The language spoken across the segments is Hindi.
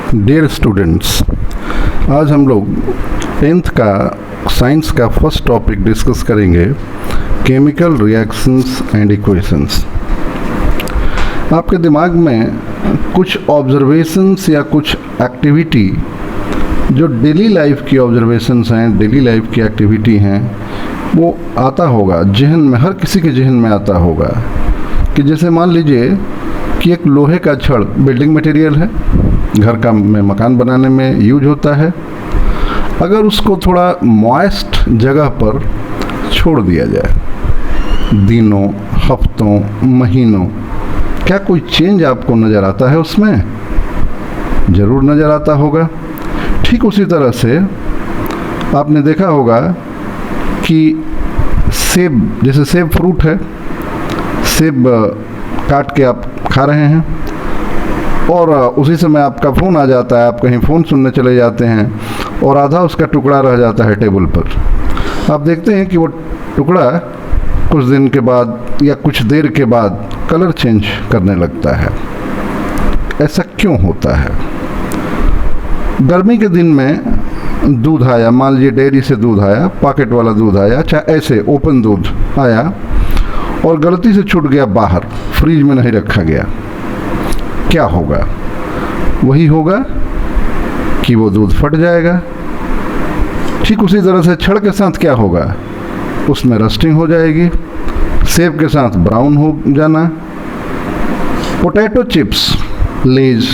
डियर स्टूडेंट्स, आज हम लोग 10th का साइंस का फर्स्ट टॉपिक डिस्कस करेंगे, केमिकल रिएक्शंस एंड इक्वेशंस। आपके दिमाग में कुछ ऑब्जर्वेशंस या कुछ एक्टिविटी जो डेली लाइफ की ऑब्जर्वेशंस हैं, डेली लाइफ की एक्टिविटी हैं, वो आता होगा जहन में, हर किसी के जहन में आता होगा कि जैसे मान लीजिए कि एक लोहे का छड़ बिल्डिंग मटेरियल है, घर का में मकान बनाने में यूज होता है। अगर उसको थोड़ा मॉइस्ट जगह पर छोड़ दिया जाए दिनों, हफ्तों, महीनों, क्या कोई चेंज आपको नज़र आता है? उसमें ज़रूर नज़र आता होगा। ठीक उसी तरह से आपने देखा होगा कि सेब, जैसे सेब फ्रूट है, सेब काट के आप खा रहे हैं और उसी समय आपका फ़ोन आ जाता है, आप कहीं फ़ोन सुनने चले जाते हैं और आधा उसका टुकड़ा रह जाता है टेबल पर। आप देखते हैं कि वो टुकड़ा कुछ दिन के बाद या कुछ देर के बाद कलर चेंज करने लगता है। ऐसा क्यों होता है? गर्मी के दिन में दूध आया, मान लीजिए डेयरी से दूध आया, पॉकेट वाला दूध आया, चाहे ऐसे ओपन दूध आया और गलती से छूट गया बाहर, फ्रिज में नहीं रखा गया, क्या होगा? वही होगा कि वो दूध फट जाएगा। ठीक उसी तरह से छड़ के साथ क्या होगा? उसमें रस्टिंग हो जाएगी, सेब के साथ ब्राउन हो जाना। पोटैटो चिप्स, लेज,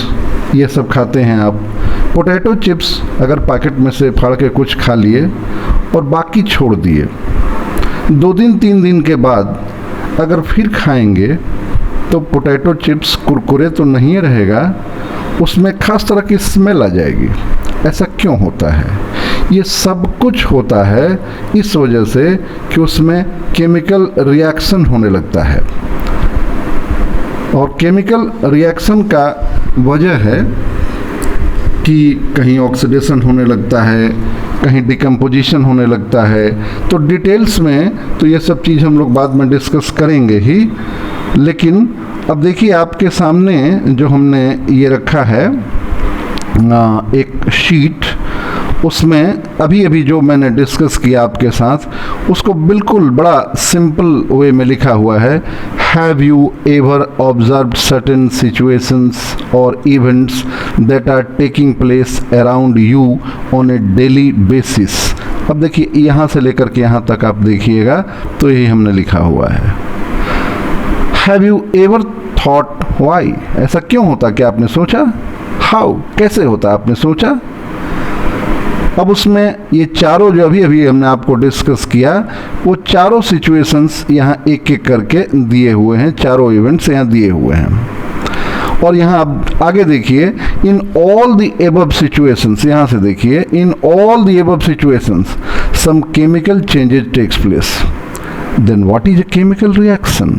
ये सब खाते हैं आप। पोटैटो चिप्स अगर पैकेट में से फाड़ के कुछ खा लिए और बाकी छोड़ दिए, 2 दिन 3 दिन के बाद अगर फिर खाएंगे तो पोटैटो चिप्स कुरकुरे तो नहीं रहेगा, उसमें खास तरह की स्मेल आ जाएगी। ऐसा क्यों होता है? ये सब कुछ होता है इस वजह से कि उसमें केमिकल रिएक्शन होने लगता है। और केमिकल रिएक्शन का वजह है कि कहीं ऑक्सीडेशन होने लगता है, कहीं डिकम्पोजिशन होने लगता है। तो डिटेल्स में तो ये सब चीज़ हम लोग बाद में डिस्कस करेंगे ही, लेकिन अब देखिए आपके सामने जो हमने ये रखा है एक शीट, उसमें अभी अभी जो मैंने डिस्कस किया आपके साथ, उसको बिल्कुल बड़ा सिंपल वे में लिखा हुआ है। Have you ever observed certain situations और events that are taking place around you on a daily basis. अब देखिए यहाँ से लेकर के यहाँ तक आप देखिएगा तो यही हमने लिखा हुआ है। Have you ever thought why? ऐसा क्यों होता? क्या आपने सोचा? हाउ, कैसे होता आपने सोचा? अब उसमें ये चारों जो अभी अभी हमने आपको डिस्कस किया, वो चारों सिचुएशंस यहाँ एक एक करके दिए हुए हैं, चारों इवेंट्स यहाँ दिए हुए हैं। और यहाँ आप आगे देखिए, in all the above situations, यहाँ से देखिए, in all the above situations some chemical changes takes place. Then what is a chemical reaction?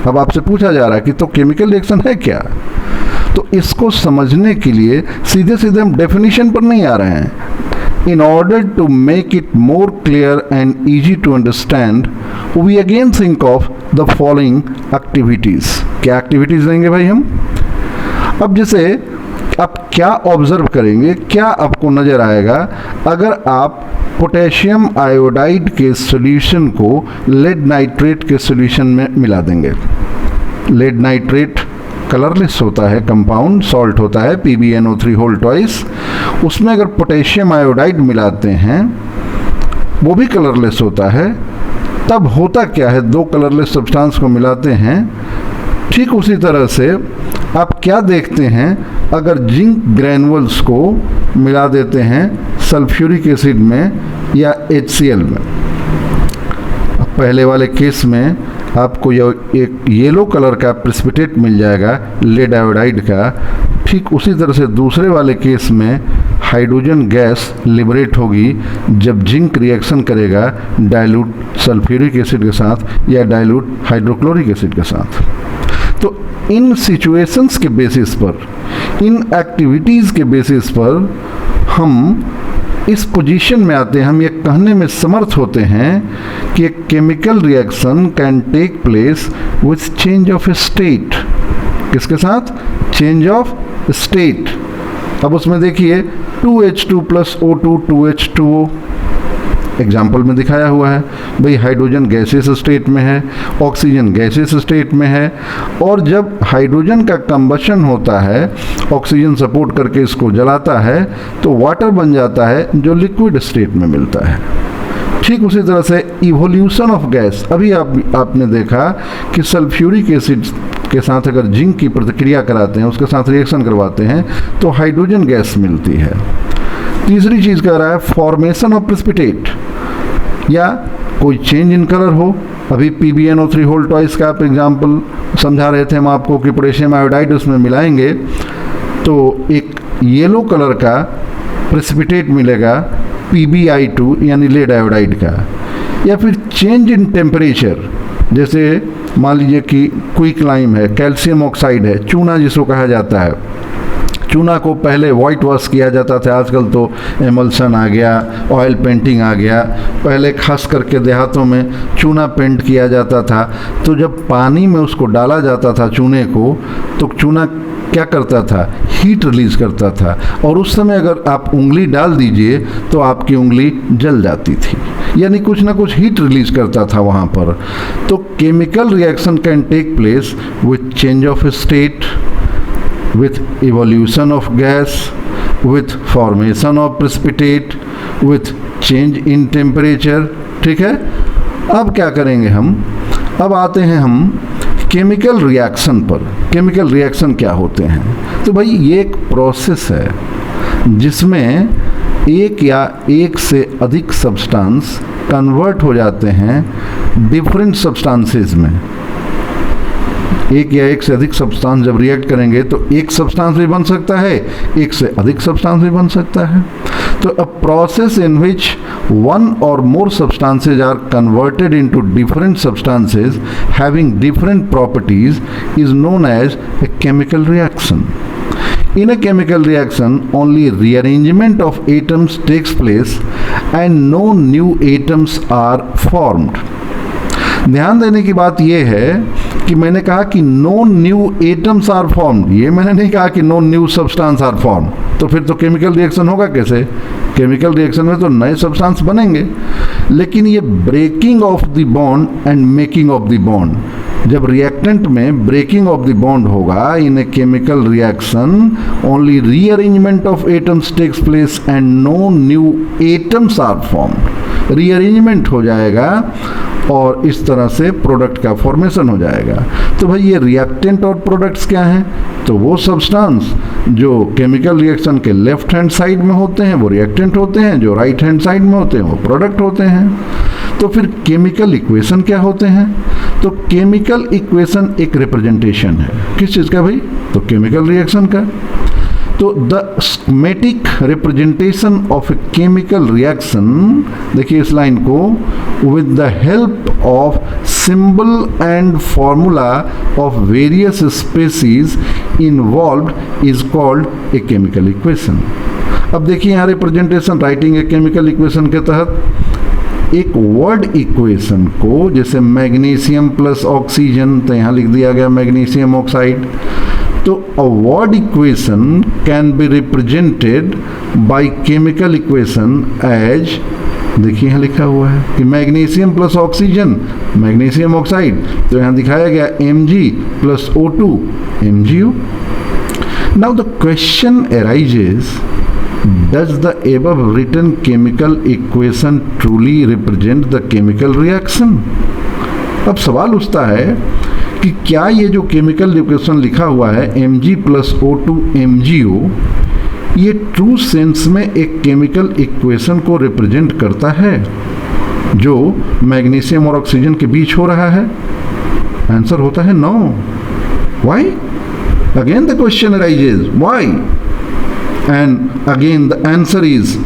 अब आपसे पूछा जा रहा है कि तो केमिकल रिएक्शन है क्या? तो इसको समझने के लिए सीधे सीधे हम डेफिनेशन पर नहीं आ रहे हैं। In order to make it more clear and easy to understand, we again think of the following activities. क्या एक्टिविटीज लेंगे भाई हम? अब जैसे आप क्या ऑब्जर्व करेंगे, क्या आपको नज़र आएगा अगर आप पोटेशियम आयोडाइड के सॉल्यूशन को लेड नाइट्रेट के सॉल्यूशन में मिला देंगे। लेड नाइट्रेट कलरलेस होता है, कंपाउंड सॉल्ट होता है, PbNO3 होल ट्वाइस। उसमें अगर पोटेशियम आयोडाइड मिलाते हैं, वो भी कलरलेस होता है। तब होता क्या है? 2 कलरलेस सब्सटेंस को मिलाते हैं। ठीक उसी तरह से आप क्या देखते हैं अगर जिंक ग्रैनुअल्स को मिला देते हैं सल्फ्यूरिक एसिड में या HCl में। पहले वाले केस में आपको एक येलो कलर का प्रेसिपिटेट मिल जाएगा लेड आयोडाइड का। ठीक उसी तरह से दूसरे वाले केस में हाइड्रोजन गैस लिबरेट होगी जब जिंक रिएक्शन करेगा डाइल्यूट सल्फ्यूरिक एसिड के साथ या डाइल्यूट हाइड्रोक्लोरिक एसिड के साथ। तो इन सिचुएशंस के बेसिस पर, इन एक्टिविटीज़ के बेसिस पर हम इस पोजीशन में आते हैं, हम ये कहने में समर्थ होते हैं कि एक chemical reaction can take place with change of state. किसके साथ? Change of state. अब उसमें देखिए 2H2 plus O2 2H2O example में दिखाया हुआ है। भाई हाइड्रोजन गैसेस स्टेट में है, ऑक्सीजन गैसेस स्टेट में है, और जब हाइड्रोजन का कंबशन होता है, ऑक्सीजन सपोर्ट करके इसको जलाता है तो वाटर बन जाता है जो लिक्विड स्टेट में मिलता है। ठीक उसी तरह से इवोल्यूशन ऑफ गैस, अभी आपने देखा कि सल्फ्यूरिक एसिड के साथ अगर जिंक की प्रतिक्रिया कराते हैं, उसके साथ रिएक्शन करवाते हैं तो हाइड्रोजन गैस मिलती है। तीसरी चीज़ कह रहा है फॉर्मेशन ऑफ प्रेसिपिटेट, या कोई चेंज इन कलर हो। अभी PbNO3 होल ट्वाइस का आप एग्जाम्पल समझा रहे थे हम आपको कि पोटेशियम आयोडाइड उसमें मिलाएंगे तो एक येलो कलर का प्रेसिपिटेट मिलेगा PbI2 यानी लेड आयोडाइड का। या फिर चेंज इन टेम्परेचर, जैसे मान लीजिए कि क्विकलाइम है, कैल्शियम ऑक्साइड है, चूना जिसको कहा जाता है। चूना को पहले वाइट वॉश किया जाता था, आजकल तो एमल्सन आ गया, ऑयल पेंटिंग आ गया। पहले खास करके देहातों में चूना पेंट किया जाता था, तो जब पानी में उसको डाला जाता था चूने को, तो चूना क्या करता था, हीट रिलीज करता था, और उस समय अगर आप उंगली डाल दीजिए तो आपकी उंगली जल जाती थी, यानी कुछ ना कुछ हीट रिलीज करता था वहाँ पर। तो chemical reaction can take place with change of state, with evolution of gas, with formation of precipitate, with change in temperature। ठीक है, अब क्या करेंगे हम, अब आते हैं हम केमिकल रिएक्शन पर। केमिकल रिएक्शन क्या होते हैं? तो भाई ये एक प्रोसेस है जिसमें एक या एक से अधिक सब्सटेंस कन्वर्ट हो जाते हैं डिफरेंट सब्सटेंसेस में। एक या एक से अधिक सब्सटेंस जब रिएक्ट करेंगे तो एक सब्सटेंस भी बन सकता है, एक से अधिक सब्सटेंस भी बन सकता है। तो a process in which one or more substances are converted into different substances having different properties is known as a chemical reaction. In a chemical reaction, only rearrangement of atoms takes place and no new atoms are formed। ध्यान देने की बात यह है कि मैंने कहा कि no new atoms are formed, ये मैंने नहीं कहा कि no new substance are formed. तो फिर तो केमिकल रिएक्शन होगा कैसे? केमिकल रिएक्शन में तो नए सब्सटेंस बनेंगे, लेकिन ये breaking of the bond and making of the bond, जब रिएक्टेंट में ब्रेकिंग ऑफ द बॉन्ड होगा in a chemical reaction, only rearrangement of atoms takes place and no new atoms are formed. Rearrangement हो जाएगा और इस तरह से प्रोडक्ट का फॉर्मेशन हो जाएगा। तो भाई ये रिएक्टेंट और प्रोडक्ट्स क्या हैं? तो वो सब्सटेंस जो केमिकल रिएक्शन के लेफ्ट हैंड साइड में होते हैं वो रिएक्टेंट होते हैं, जो राइट हैंड साइड में होते हैं वो प्रोडक्ट होते हैं। तो फिर केमिकल इक्वेशन क्या होते हैं? तो केमिकल इक्वेशन एक रिप्रेजेंटेशन है, किस चीज़ का भाई? तो केमिकल रिएक्शन का। तो the schematic representation of A chemical reaction, देखिए इस लाइन को, with the help of symbol and formula of various species involved is called a chemical equation. अब देखिए यहाँ representation writing a chemical equation के तहत एक वर्ड इक्वेशन को, जैसे मैग्नीशियम प्लस ऑक्सीजन, तो यहाँ लिख दिया गया मैग्नीशियम ऑक्साइड। तो a word equation can be represented by chemical equation as, देखिए यहाँ लिखा हुआ है कि magnesium plus oxygen magnesium oxide, तो यहाँ दिखाया गया Mg plus O2 MgO। Now the question arises, does the above written chemical equation truly represent the chemical reaction? अब सवाल उठता है कि क्या ये जो केमिकल इक्वेशन लिखा हुआ है Mg प्लस O2 MgO, ये ट्रू सेंस में एक केमिकल इक्वेशन को रिप्रेजेंट करता है जो मैग्नीशियम और ऑक्सीजन के बीच हो रहा है? आंसर होता है no. Why? Again the question arises, why? And again the answer is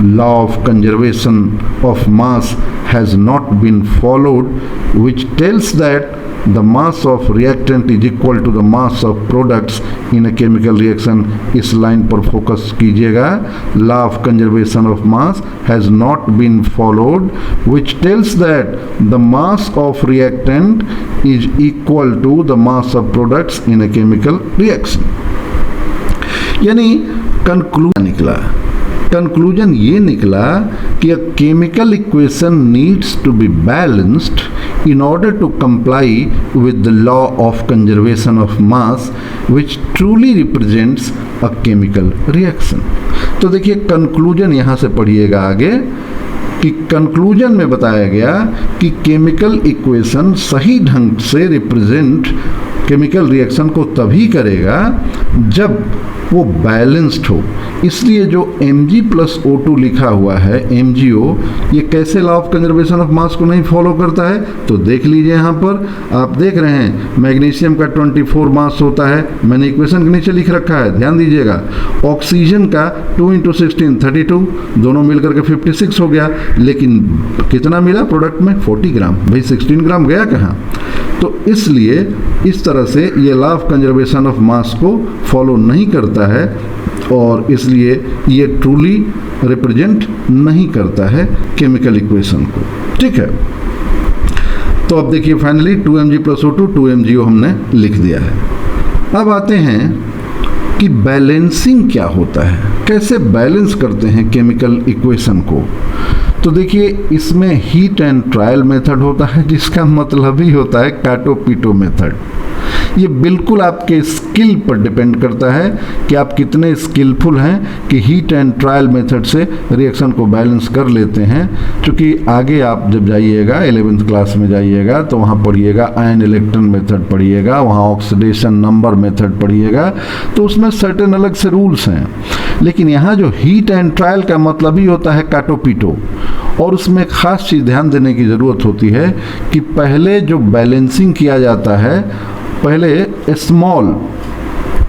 law of conservation of mass has not been followed, which tells that the mass of reactant is equal to the mass of products in a chemical reaction। इस लाइन पर फोकस कीजिएगा। law of conservation of mass has not been followed, which tells that the mass of reactant is equal to the mass of products in a chemical reaction। यानी कंक्लूजन ये निकला कि a chemical equation needs to be balanced in order to comply with the law of conservation of mass which truly represents a chemical reaction। तो देखिए कंक्लूजन यहाँ से पढ़िएगा आगे कि कंक्लूजन में बताया गया कि केमिकल इक्वेशन सही ढंग से रिप्रेजेंट केमिकल रिएक्शन को तभी करेगा जब वो बैलेंस्ड हो। इसलिए जो Mg+O2 लिखा हुआ है MgO, ये कैसे लॉ ऑफ कंजर्वेशन ऑफ मास को नहीं फॉलो करता है? तो देख लीजिए यहाँ पर आप देख रहे हैं मैग्नीशियम का 24 मास होता है, मैंने इक्वेशन के नीचे लिख रखा है, ध्यान दीजिएगा। ऑक्सीजन का 2 × 16 32, दोनों मिलकर के 56 हो गया, लेकिन कितना मिला प्रोडक्ट में? 40 ग्राम। भाई 16 ग्राम गया कहाँ? तो इसलिए इस तरह से ये लॉ ऑफ कंजर्वेशन ऑफ मास को फॉलो नहीं करता है और इसलिए ये ट्रूली रिप्रेजेंट नहीं करता है केमिकल इक्वेशन को। ठीक है, तो अब देखिए फाइनली 2Mg+O2 2MgO हमने लिख दिया है। अब आते हैं कि बैलेंसिंग क्या होता है, कैसे बैलेंस करते हैं केमिकल इक्वेशन को। तो देखिए इसमें हीट एंड ट्रायल मेथड होता है, जिसका मतलब ही होता है काटो-पीटो मेथड। ये बिल्कुल आपके स्किल पर डिपेंड करता है कि आप कितने स्किलफुल हैं कि हीट एंड ट्रायल मेथड से रिएक्शन को बैलेंस कर लेते हैं। क्योंकि आगे आप जब जाइएगा 11th क्लास में जाइएगा तो वहाँ पढ़िएगा आयन इलेक्ट्रॉन मेथड पढ़िएगा, वहाँ ऑक्सीडेशन नंबर मेथड पढ़िएगा, तो उसमें सर्टेन अलग से रूल्स हैं। लेकिन यहाँ जो हीट एंड ट्रायल का मतलब ही होता है काटो-पीटो, और उसमें एक ख़ास चीज़ ध्यान देने की ज़रूरत होती है कि पहले जो बैलेंसिंग किया जाता है पहले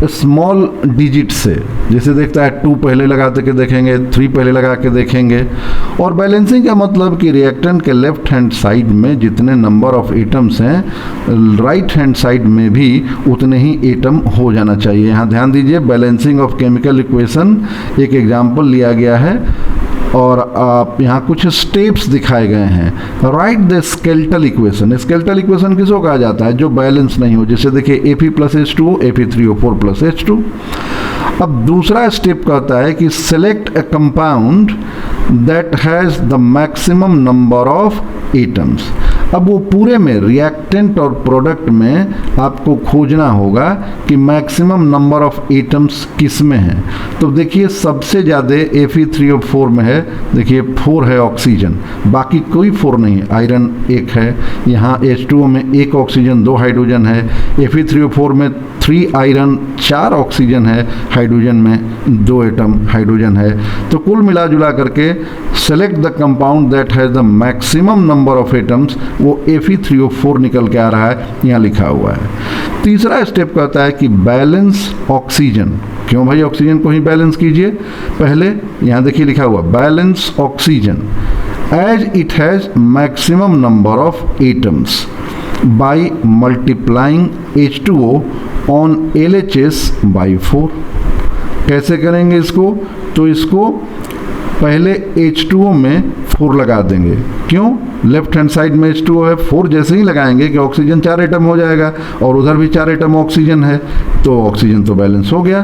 स्मॉल डिजिट से, जैसे देखता है 2 पहले लगा के देखेंगे, 3 पहले लगा के देखेंगे। और बैलेंसिंग का मतलब कि रिएक्टेंट के लेफ्ट हैंड साइड में जितने नंबर ऑफ एटम्स हैं राइट हैंड साइड में भी उतने ही एटम हो जाना चाहिए। यहाँ ध्यान दीजिए बैलेंसिंग ऑफ केमिकल इक्वेशन एक एग्जाम्पल लिया गया है और आप यहाँ कुछ स्टेप्स दिखाए गए हैं। Right the skeletal equation. Skeletal equation किसको कहा जाता है? जो बैलेंस नहीं हो। जैसे देखिए Fe+H2O Fe3O4+H2। अब दूसरा स्टेप कहता है कि select a compound that has the maximum number of atoms. अब वो पूरे में रिएक्टेंट और प्रोडक्ट में आपको खोजना होगा कि मैक्सिमम नंबर ऑफ एटम्स किस में है। तो देखिए सबसे ज़्यादा Fe3O4 में है, देखिए 4 है ऑक्सीजन, बाकी कोई 4 नहीं है। आयरन 1 है, यहाँ H2O में 1 ऑक्सीजन 2 हाइड्रोजन है, Fe3O4 में 3 आयरन 4 ऑक्सीजन है, हाइड्रोजन में 2 एटम हाइड्रोजन है। तो कुल मिला जुला करके select the compound that has the maximum number of atoms, वो Fe3O4 निकल के आ रहा है, यहाँ लिखा हुआ है। तीसरा स्टेप कहता है कि बैलेंस ऑक्सीजन। क्यों भाई ऑक्सीजन को ही बैलेंस कीजिए? पहले यहाँ देखिए लिखा हुआ balance oxygen as it has maximum number of atoms by multiplying H2O on LHS by 4। कैसे करेंगे इसको? तो इसको पहले H2O में 4 लगा देंगे। क्यों? लेफ्ट हैंड साइड में H2O है, 4 जैसे ही लगाएंगे कि ऑक्सीजन 4 एटम हो जाएगा और उधर भी 4 एटम ऑक्सीजन है, तो ऑक्सीजन तो बैलेंस हो गया।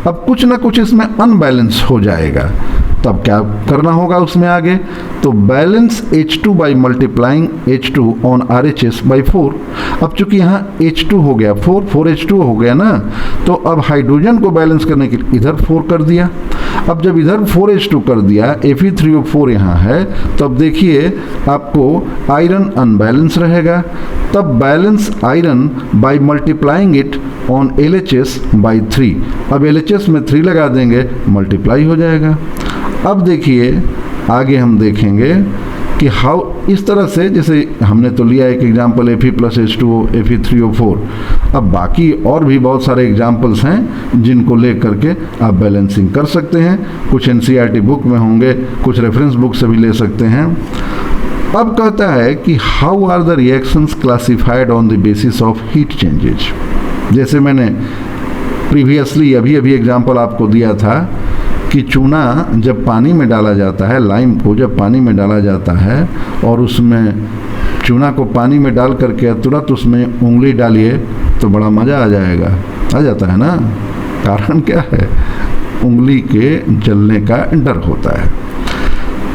अब कुछ ना कुछ इसमें अनबैलेंस हो जाएगा, तब क्या करना होगा उसमें आगे? तो balance H2 by multiplying H2 on RHS by 4। अब चूंकि यहाँ H2 हो गया 4H2 हो गया ना, तो अब हाइड्रोजन को बैलेंस करने के लिए इधर 4 कर दिया। अब जब इधर 4H2 कर दिया, Fe3O4 यहाँ है, तो अब देखिए आपको आयरन अनबैलेंस रहेगा। तब balance iron by multiplying it on LHS by 3। अब LHS में 3 लगा देंगे, मल्टीप्लाई हो जाएगा। अब देखिए आगे हम देखेंगे कि हाउ इस तरह से, जैसे हमने तो लिया एक एग्जाम्पल Fe+H2O Fe3O4, अब बाकी और भी बहुत सारे एग्जाम्पल्स हैं जिनको ले करके आप बैलेंसिंग कर सकते हैं। कुछ NCERT बुक में होंगे, कुछ रेफरेंस बुक से भी ले सकते हैं। अब कहता है कि how are the reactions classified on the basis of heat changes. जैसे मैंने प्रीवियसली अभी एग्जाम्पल आपको दिया था कि चूना जब पानी में डाला जाता है, लाइम को जब पानी में डाला जाता है और उसमें चूना को पानी में डाल करके तुरंत उसमें उंगली डालिए तो बड़ा मज़ा आ जाएगा, आ जाता है ना। कारण क्या है? उंगली के जलने का डर होता है।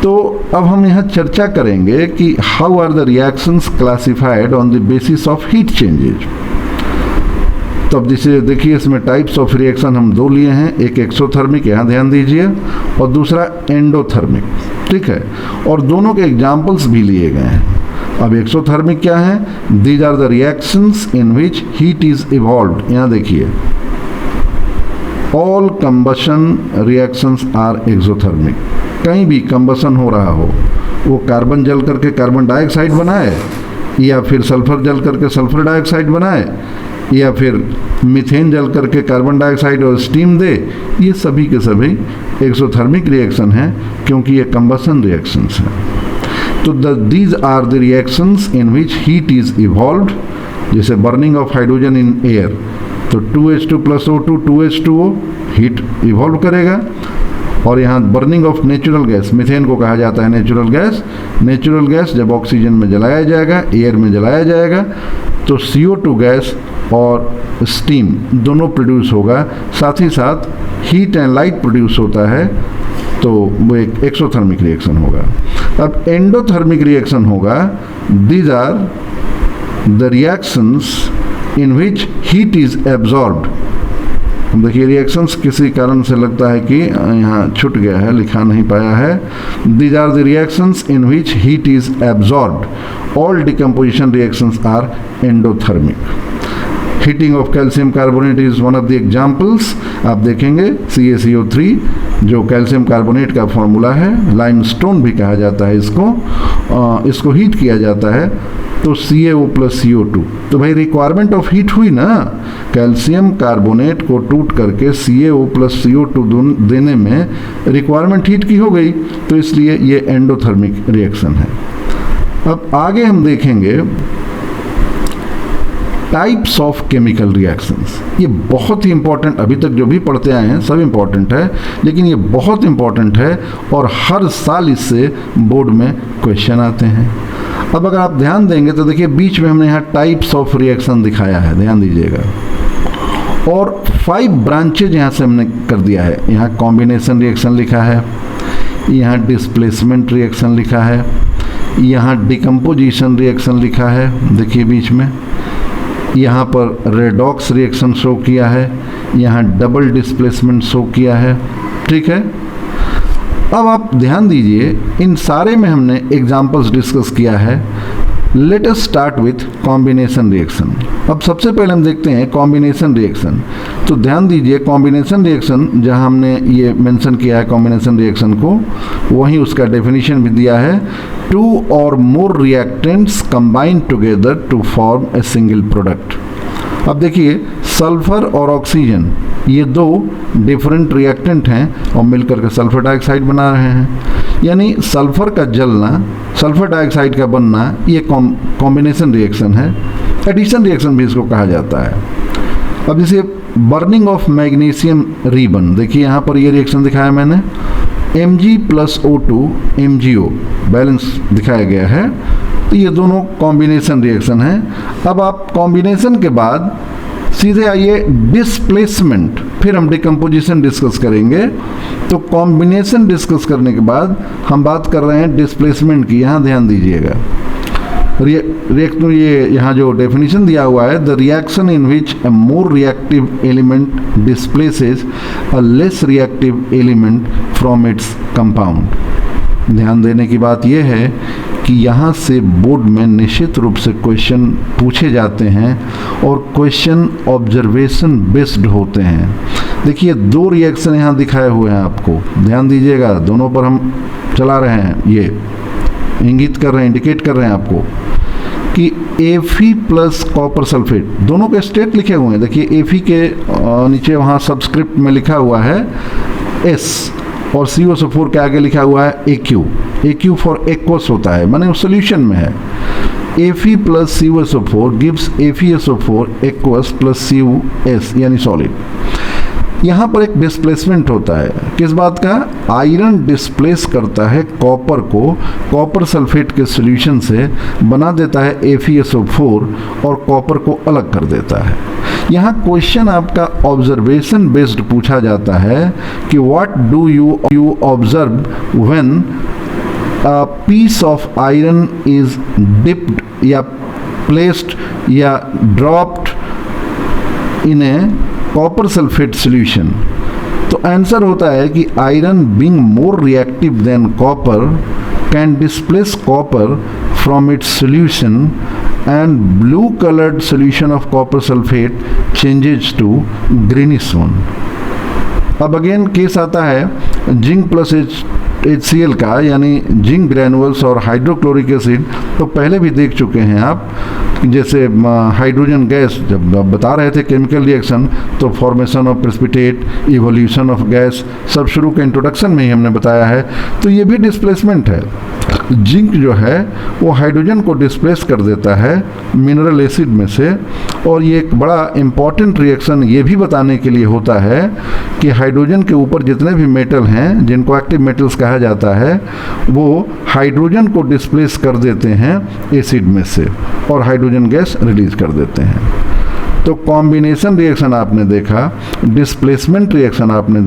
तो अब हम यहाँ चर्चा करेंगे कि how are the reactions classified on the basis of heat changes. तो अब जैसे देखिए इसमें टाइप्स ऑफ रिएक्शन हम दो लिए हैं, एक एक्सोथर्मिक, यहाँ ध्यान दीजिए, और दूसरा एंडोथर्मिक, ठीक है, और दोनों के एग्जाम्पल्स भी लिए गए हैं। अब एक्सोथर्मिक क्या है? These are the reactions in which heat is evolved. यहाँ देखिए all combustion reactions are exothermic. कहीं भी कंबशन हो रहा हो, वो कार्बन जल करके कार्बन डाइऑक्साइड बनाए, या फिर सल्फर जल करके सल्फर डाइऑक्साइड बनाए, या फिर मीथेन जल करके कार्बन डाइऑक्साइड और स्टीम दे, ये सभी के सभी एक्सोथर्मिक रिएक्शन है, क्योंकि ये कंबशन रिएक्शंस हैं। तो these are the reactions in which heat is evolved. जैसे burning of hydrogen in air, तो 2H2 + O2 2H2O heat evolve करेगा। और यहाँ burning of natural gas, methane को कहा जाता है नेचुरल गैस। नेचुरल गैस जब ऑक्सीजन में जलाया जाएगा, एयर में जलाया जाएगा, तो CO2 गैस और स्टीम दोनों प्रोड्यूस होगा, साथ ही साथ हीट एंड लाइट प्रोड्यूस होता है, तो वो एक एक्सोथर्मिक रिएक्शन होगा। अब एंडोथर्मिक रिएक्शन होगा, these are the reactions in which heat is absorbed. देखिए रिएक्शंस किसी कारण से लगता है कि यहाँ छूट गया है, लिखा नहीं पाया है। These are the reactions in which heat is absorbed. All decomposition reactions are endothermic. Heating of calcium carbonate is one of the examples. आप देखेंगे CaCO3 जो कैल्शियम कार्बोनेट का फॉर्मूला है, लाइमस्टोन भी कहा जाता है इसको हीट किया जाता है, तो CaO + CO2। तो भाई रिक्वायरमेंट ऑफ हीट हुई ना, कैल्शियम कार्बोनेट को टूट करके CaO + CO2 देने में रिक्वायरमेंट हीट की हो गई, तो इसलिए ये एंडोथर्मिक रिएक्शन है। अब आगे हम देखेंगे टाइप्स ऑफ केमिकल रिएक्शंस। ये बहुत ही इंपॉर्टेंट, अभी तक जो भी पढ़ते आए हैं सब इंपॉर्टेंट है, लेकिन ये बहुत इंपॉर्टेंट है और हर साल इससे बोर्ड में क्वेश्चन आते हैं। अब अगर आप ध्यान देंगे तो देखिए बीच में हमने यहाँ टाइप्स ऑफ रिएक्शन दिखाया है, ध्यान दीजिएगा, और 5 ब्रांचेज यहाँ से हमने कर दिया है। यहाँ कॉम्बिनेशन रिएक्शन लिखा है, यहाँ डिस्प्लेसमेंट रिएक्शन लिखा है, यहाँ डिकम्पोजिशन रिएक्शन लिखा है, देखिए बीच में यहाँ पर रेडॉक्स रिएक्शन शो किया है, यहाँ डबल डिस्प्लेसमेंट शो किया है, ठीक है। अब आप ध्यान दीजिए इन सारे में हमने एग्जाम्पल्स डिस्कस किया है। Let us start with combination reaction. अब सबसे पहले हम देखते हैं कॉम्बिनेशन रिएक्शन। तो ध्यान दीजिए कॉम्बिनेशन रिएक्शन जहां हमने ये मेंशन किया है कॉम्बिनेशन रिएक्शन को, वहीं उसका डेफिनेशन भी दिया है, 2 or more reactants combine together to form a single product। अब देखिए सल्फर और ऑक्सीजन ये 2 डिफरेंट रिएक्टेंट हैं और मिलकर के सल्फर डाइऑक्साइड बना रहे हैं, यानी सल्फर का जलना, सल्फर डाइऑक्साइड का बनना, ये कॉम्बिनेशन रिएक्शन है। एडिशन रिएक्शन भी इसको कहा जाता है। अब जैसे बर्निंग ऑफ मैग्नीशियम रिबन, देखिए यहाँ पर ये रिएक्शन दिखाया मैंने, Mg + O2 MgO बैलेंस दिखाया गया है, तो ये दोनों कॉम्बिनेशन रिएक्शन है। अब आप कॉम्बिनेशन के बाद सीधे आइए डिस्प्लेसमेंट, फिर हम डिकम्पोजिशन डिस्कस करेंगे। तो कॉम्बिनेशन डिस्कस करने के बाद हम बात कर रहे हैं डिस्प्लेसमेंट की। यहाँ ध्यान दीजिएगा रिएक्शन, ये यहाँ जो डेफिनेशन दिया हुआ है, the reaction in which a more reactive element displaces a less reactive element from its compound. ध्यान देने की बात यह है कि यहाँ से बोर्ड में निश्चित रूप से क्वेश्चन पूछे जाते हैं और क्वेश्चन ऑब्जर्वेशन बेस्ड होते हैं। देखिए 2 रिएक्शन यहाँ दिखाए हुए हैं आपको, ध्यान दीजिएगा, दोनों पर हम चला रहे हैं, ये इंगित कर रहे हैं, इंडिकेट कर रहे हैं आपको कि Fe + कॉपर सल्फेट, दोनों के स्टेट लिखे हुए हैं। देखिए Fe के नीचे वहाँ सबस्क्रिप्ट में लिखा हुआ है S और COSO4 के आगे लिखा हुआ है AQ फॉर एक्वस होता है, माने सोल्यूशन में है। Fe + COSO4 gives FeSO4 aqueous + CuS यानी सॉलिड। यहाँ पर एक डिस्प्लेसमेंट होता है, किस बात का? आयरन डिस्प्लेस करता है कॉपर को, कॉपर सल्फेट के सॉल्यूशन से बना देता है FeSO4 और कॉपर को अलग कर देता है। यहाँ क्वेश्चन आपका ऑब्जर्वेशन बेस्ड पूछा जाता है कि what do you observe when a piece of iron is dipped या प्लेस्ड या dropped in a copper sulphate solution. तो आंसर होता है कि iron being more reactive than copper can displace copper from its solution and blue coloured solution of copper sulphate changes to greenish one. अब अगेन केस आता है जिंक प्लस HCl का, यानी जिंक ग्रैनुअल्स और हाइड्रोक्लोरिक एसिड। तो पहले भी देख चुके हैं आप, जैसे हाइड्रोजन गैस जब बता रहे थे केमिकल रिएक्शन, तो formation of precipitate, evolution of gas, सब शुरू के इंट्रोडक्शन में ही हमने बताया है। तो ये भी डिस्प्लेसमेंट है। जिंक जो है वो हाइड्रोजन को डिस्प्लेस कर देता है मिनरल एसिड में से, और ये एक बड़ा इम्पॉर्टेंट रिएक्शन ये भी बताने के लिए होता है कि हाइड्रोजन के ऊपर जितने भी मेटल हैं जिनको एक्टिव मेटल्स कहा जाता है, वो हाइड्रोजन को डिस्प्लेस कर देते हैं एसिड में से और हाइड्रोजन गैस रिलीज कर देते हैं। तो कॉम्बिनेशन रिएक्शन आपने देखा, डिस्प्लेसमेंट रिएक्शन आपने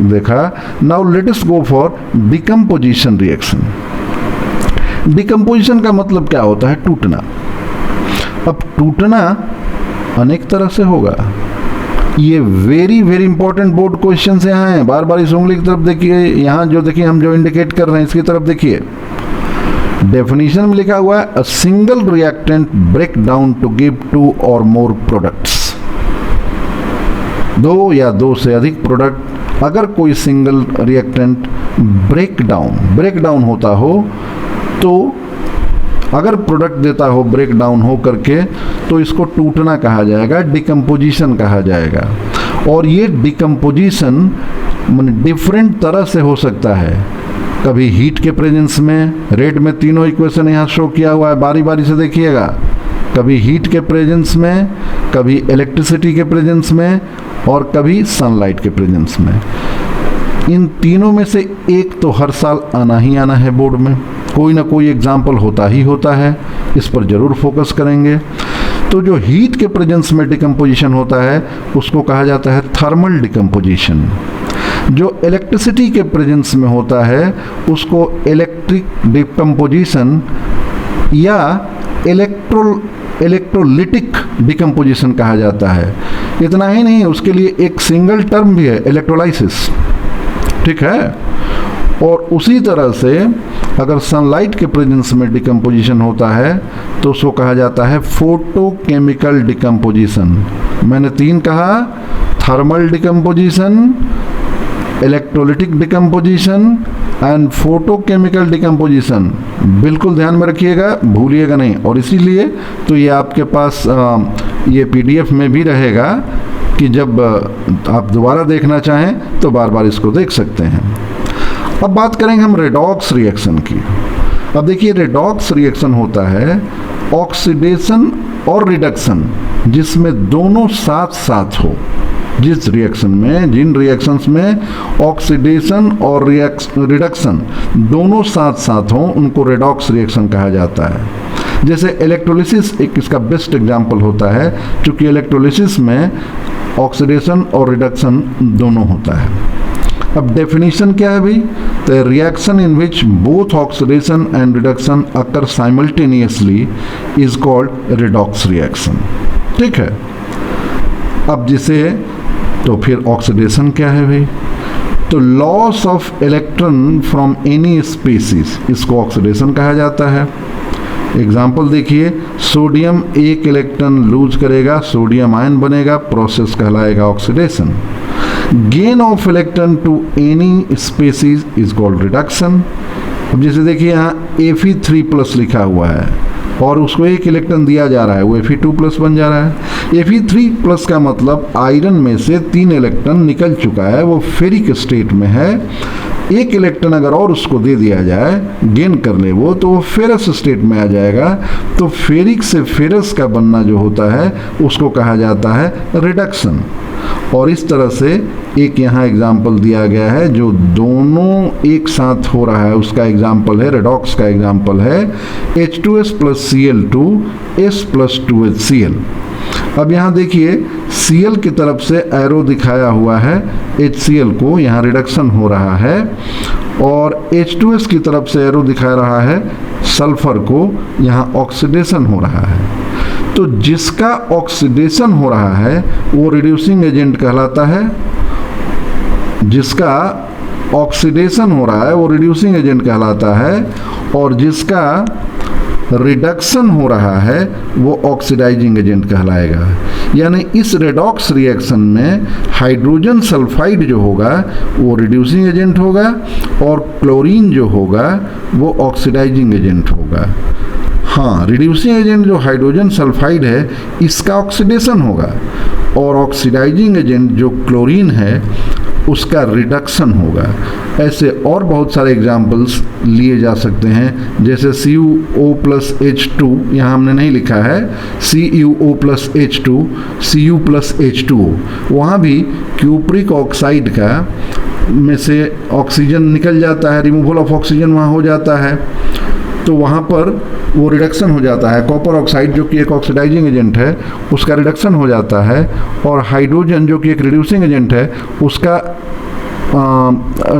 देखा। Now let us go for decomposition reaction. Decomposition का मतलब क्या होता है? टूटना। अब टूटना अनेक तरह से होगा। ये very very important board question यहाँ हैं। बार बार इस उंगली की तरफ देखिए, यहाँ जो देखिए हम जो इंडिकेट कर रहे हैं इसकी तरफ देखिए। डेफिनेशन में लिखा हुआ है a single reactant break down to give 2 और मोर प्रोडक्ट्स। 2 या 2 से अधिक प्रोडक्ट। अगर कोई सिंगल रिएक्टेंट ब्रेक डाउन होता हो, तो अगर प्रोडक्ट देता हो ब्रेक डाउन हो करके, तो इसको टूटना कहा जाएगा, डिकम्पोजिशन कहा जाएगा। और ये डिकम्पोजिशन डिफरेंट तरह से हो सकता है। कभी हीट के प्रेजेंस में, रेड में तीनों इक्वेशन यहाँ शो किया हुआ है, बारी बारी से देखिएगा। कभी हीट के प्रेजेंस में, कभी इलेक्ट्रिसिटी के प्रेजेंस में, और कभी सनलाइट के प्रेजेंस में। इन तीनों में से एक तो हर साल आना ही आना है बोर्ड में, कोई ना कोई एग्जाम्पल होता ही होता है, इस पर जरूर फोकस करेंगे। तो जो हीट के प्रेजेंस में डिकम्पोजिशन होता है उसको कहा जाता है थर्मल डिकम्पोजिशन। जो इलेक्ट्रिसिटी के प्रेजेंस में होता है उसको इलेक्ट्रिक डिकम्पोजिशन या इलेक्ट्रोलिटिक डिकम्पोजिशन कहा जाता है। इतना ही नहीं, उसके लिए एक सिंगल टर्म भी है, इलेक्ट्रोलाइसिस। ठीक है। और उसी तरह से अगर सनलाइट के प्रेजेंस में डिकम्पोजिशन होता है तो उसको कहा जाता है फोटोकेमिकल डिकम्पोजिशन। मैंने 3 कहा, thermal decomposition, electrolytic decomposition and photochemical decomposition. बिल्कुल ध्यान में रखिएगा, भूलिएगा नहीं। और इसीलिए तो ये आपके पास ये PDF में भी रहेगा कि जब आप दोबारा देखना चाहें तो बार बार इसको देख सकते हैं। अब बात करेंगे हम रेडॉक्स रिएक्शन की। अब देखिए, रेडॉक्स रिएक्शन होता है ऑक्सीडेशन और रिडक्शन, जिसमें दोनों साथ साथ हो। जिस रिएक्शन में, जिन रिएक्शंस में ऑक्सीडेशन और रिडक्शन दोनों साथ साथ हों, उनको रेडॉक्स रिएक्शन कहा जाता है। जैसे इलेक्ट्रोलिसिस एक इसका बेस्ट एग्जाम्पल होता है, क्योंकि इलेक्ट्रोलिसिस में ऑक्सीडेशन और रिडक्शन दोनों होता है। अब डेफिनेशन क्या है भाई? तो reaction in which both oxidation and reduction occur simultaneously is called redox reaction. ठीक है। अब जिसे तो फिर ऑक्सीडेशन क्या है भाई? तो loss of electron from any species, इसको ऑक्सीडेशन कहा जाता है। एग्जाम्पल देखिए, सोडियम एक इलेक्ट्रॉन लूज करेगा, सोडियम आयन बनेगा, प्रोसेस कहलाएगा oxidation. Gain of electron to any species is called reduction. अब जैसे देखिए यहाँ Fe3+ लिखा हुआ है और उसको एक इलेक्ट्रॉन दिया जा रहा है, वो Fe2+ बन जा रहा है। Fe3+ का मतलब आयरन में से 3 इलेक्ट्रॉन निकल चुका है, वो फेरिक स्टेट में है। एक इलेक्ट्रॉन अगर और उसको दे दिया जाए, गेन कर ले वो, तो वो फेरस स्टेट में आ जाएगा। तो फेरिक से फेरस का बनना जो होता है उसको कहा जाता है रिडक्शन। और इस तरह से एक यहाँ एग्जाम्पल दिया गया है जो दोनों एक साथ हो रहा है, उसका एग्जाम्पल है, रेडॉक्स का एग्जाम्पल है H2S + Cl2 S + 2HCl। अब यहाँ देखिए Cl की तरफ से एरो दिखाया हुआ है, HCl को यहाँ रिडक्शन हो रहा है, और H2S की तरफ से एरो दिखा रहा है सल्फर को, यहाँ ऑक्सीडेशन हो रहा है। तो जिसका ऑक्सीडेशन हो रहा है वो रिड्यूसिंग एजेंट कहलाता है, जिसका ऑक्सीडेशन हो रहा है वो रिड्यूसिंग एजेंट कहलाता है, और जिसका रिडक्शन हो रहा है वो ऑक्सीडाइजिंग एजेंट कहलाएगा। यानी इस रेडॉक्स रिएक्शन में हाइड्रोजन सल्फाइड जो होगा वो रिड्यूसिंग एजेंट होगा, और क्लोरीन जो होगा वो ऑक्सीडाइजिंग एजेंट होगा। हाँ, रिड्यूसिंग एजेंट जो हाइड्रोजन सल्फाइड है इसका ऑक्सीडेशन होगा, और ऑक्सीडाइजिंग एजेंट जो क्लोरीन है उसका रिडक्शन होगा। ऐसे और बहुत सारे एग्जाम्पल्स लिए जा सकते हैं, जैसे CuO+H2, यहाँ हमने नहीं लिखा है, CuO+H2, Cu+H2O, वहाँ भी क्यूप्रिक ऑक्साइड का में से ऑक्सीजन निकल जाता है, रिमूवल ऑफ ऑक्सीजन वहाँ हो जाता है, तो वहाँ पर वो रिडक्शन हो जाता है। कॉपर ऑक्साइड जो कि एक ऑक्सीडाइजिंग एजेंट है उसका रिडक्शन हो जाता है, और हाइड्रोजन जो कि एक रिड्यूसिंग एजेंट है उसका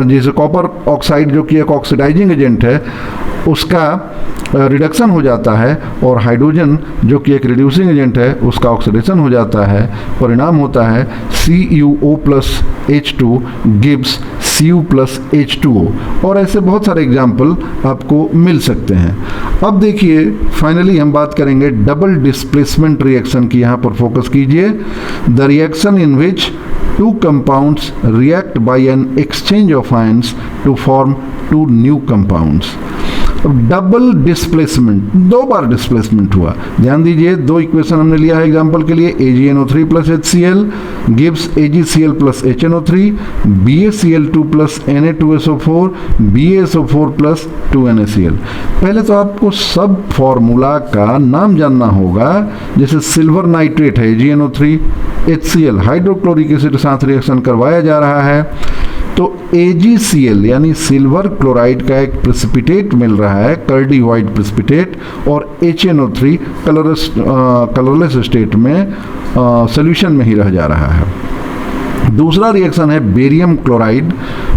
जैसे कॉपर ऑक्साइड जो कि एक ऑक्सीडाइजिंग एजेंट है उसका रिडक्शन हो जाता है, और हाइड्रोजन जो कि एक रिड्यूसिंग एजेंट है उसका ऑक्सीडेशन हो जाता है। परिणाम होता है CuO+H2 गिव्स Cu+H2O, और ऐसे बहुत सारे एग्जाम्पल आपको मिल सकते हैं। अब देखिए फाइनली हम बात करेंगे डबल डिस्प्लेसमेंट रिएक्शन की। यहाँ पर फोकस कीजिए। The reaction in which two compounds react by an exchange of ions to form two new compounds। अब डबल डिस्प्लेसमेंट, दो बार डिस्प्लेसमेंट हुआ। ध्यान दीजिए, दो इक्वेशन हमने लिया है एग्जांपल के लिए, AgNO3 + HCl gives AgCl + HNO3, BaCl2 + Na2SO4, BaSO4 + 2NaCl। पहले तो आपको सब फॉर्मूला का नाम जानना होगा। जैसे सिल्वर नाइट्रेट है AgNO3, HCl हाइड्रोक्लोरिक एसिड के साथ रिएक्शन करवाया जा रहा है, तो AgCl यानी सिल्वर क्लोराइड का एक प्रेसिपिटेट मिल रहा है, कर्डी व्हाइट प्रेसिपिटेट, और HNO3 कलरलेस स्टेट में सॉल्यूशन में ही रह जा रहा है। दूसरा रिएक्शन है barium chloride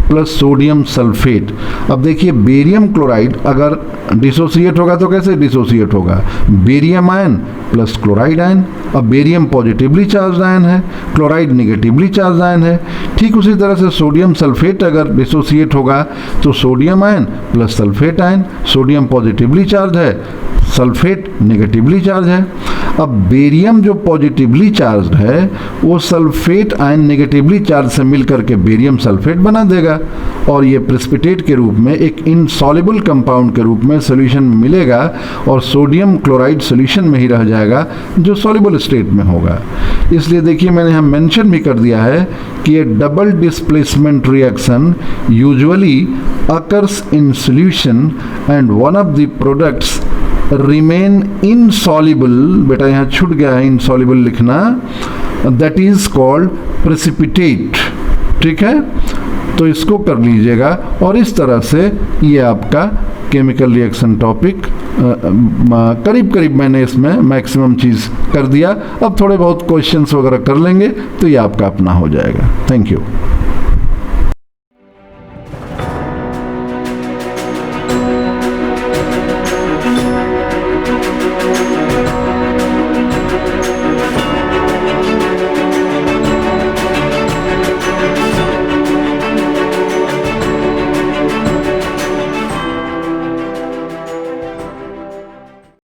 plus sodium sulphate. अब देखिए बेरियम क्लोराइड अगर डिसोसिएट होगा तो कैसे डिसोसिएट होगा, barium ion plus chloride ion. अब बेरियम पॉजिटिवली चार्ज आयन है, क्लोराइड निगेटिवली चार्ज आयन है। ठीक उसी तरह से सोडियम सल्फेट अगर डिसोसिएट होगा तो sodium ion plus sulphate ion, sodium positively charge है, सल्फेट नेगेटिवली चार्ज है। अब बेरियम जो पॉजिटिवली चार्ज है वो सल्फेट आयन नेगेटिवली चार्ज से मिलकर के बेरियम सल्फेट बना देगा, और ये प्रेसिपिटेट के रूप में एक इनसॉल्युबल कंपाउंड के रूप में सॉल्यूशन में मिलेगा, और सोडियम क्लोराइड सॉल्यूशन में ही रह जाएगा जो सॉल्युबल स्टेट में होगा। इसलिए देखिए मैंने यहाँ मेंशन भी कर दिया है कि ये double displacement reaction usually occurs in solution and one of the products remain insoluble. बेटा यहाँ छूट गया है इनसॉल्युबल लिखना, दैट इज कॉल्ड प्रेसिपिटेट। ठीक है, तो इसको कर लीजिएगा, और इस तरह से ये आपका केमिकल रिएक्शन टॉपिक करीब करीब मैंने इसमें मैक्सिमम चीज़ कर दिया। अब थोड़े बहुत क्वेश्चंस वगैरह कर लेंगे तो ये आपका अपना हो जाएगा। Thank you.